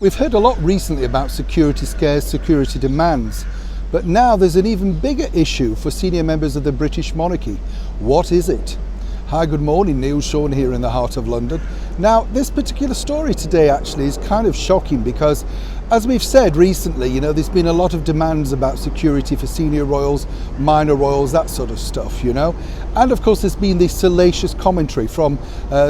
We've heard a lot recently about security scares, security demands, but now there's an even bigger issue for senior members of the British monarchy. What is it? Hi, good morning, Neil Sean here in the heart of London. Now, this particular story today actually is kind of shocking because, as we've said recently, there's been a lot of demands about security for senior royals, minor royals, that sort of stuff, And of course, there's been this salacious commentary from,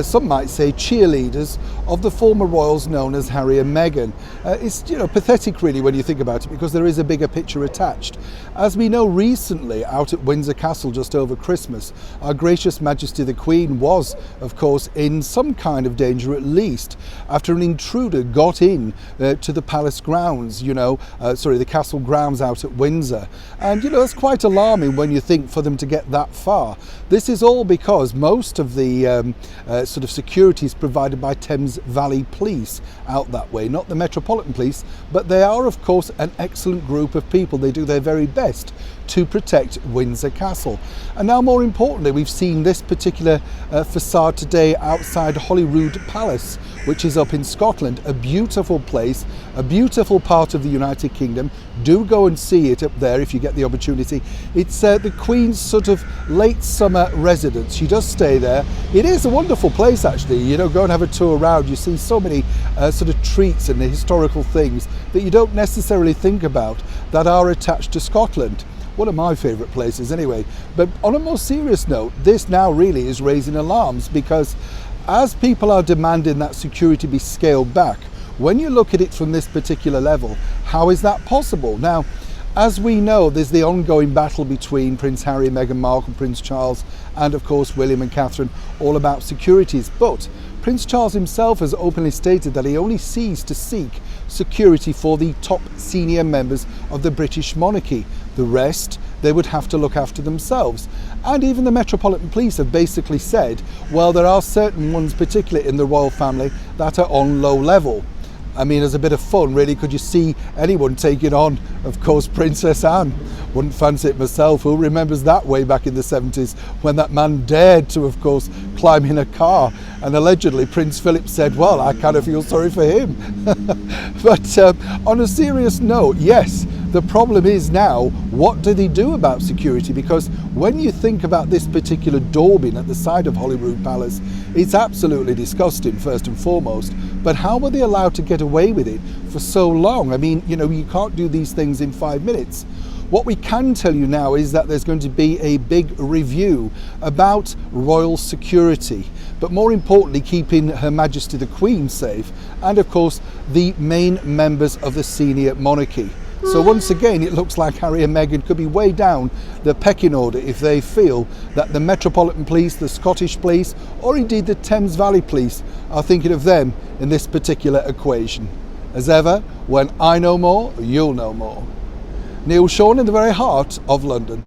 some might say, cheerleaders of the former royals known as Harry and Meghan. It's, pathetic really when you think about it, because there is a bigger picture attached. As we know, recently out at Windsor Castle just over Christmas, Our Gracious Majesty the Queen was, of course, in some kind of danger at least, after an intruder got in to the palace grounds, the castle grounds out at Windsor. And, it's quite alarming when you think for them to get that far. This is all because most of the sort of security is provided by Thames Valley Police out that way, not the Metropolitan Police, but they are, of course, an excellent group of people. They do their very best to protect Windsor Castle. And now, more importantly, we've seen this particular facade today outside Holyrood Palace, which is up in Scotland, a beautiful place, a beautiful part of the United Kingdom. Do go and see it up there if you get the opportunity. It's the Queen's sort of late summer residence. She does stay there. It is a wonderful place, actually. Go and have a tour around. You see so many sort of treats and historical things that you don't necessarily think about that are attached to Scotland. One of my favourite places anyway. But on a more serious note, this now really is raising alarms, because as people are demanding that security be scaled back, when you look at it from this particular level, how is that possible? Now, as we know, there's the ongoing battle between Prince Harry, Meghan Markle, Prince Charles, and of course William and Catherine, all about securities. But Prince Charles himself has openly stated that he only seeks to seek security for the top senior members of the British monarchy. The rest, they would have to look after themselves. And even the Metropolitan Police have basically said, well, there are certain ones, particularly in the royal family, that are on low level. I mean, as a bit of fun, really, could you see anyone taking on, of course, Princess Anne? Wouldn't fancy it myself. Who remembers that way back in the 70s when that man dared to, of course, climb in a car? And allegedly Prince Philip said, well, I kind of feel sorry for him. But on a serious note, yes, the problem is now, what do they do about security? Because when you think about this particular daubing at the side of Holyrood Palace, it's absolutely disgusting, first and foremost. But how were they allowed to get away with it for so long? I mean, you can't do these things in 5 minutes. What we can tell you now is that there's going to be a big review about royal security, but more importantly, keeping Her Majesty the Queen safe, and of course, the main members of the senior monarchy. So once again, it looks like Harry and Meghan could be way down the pecking order if they feel that the Metropolitan Police, the Scottish Police, or indeed the Thames Valley Police are thinking of them in this particular equation. As ever, when I know more, you'll know more. Neil Sean in the very heart of London.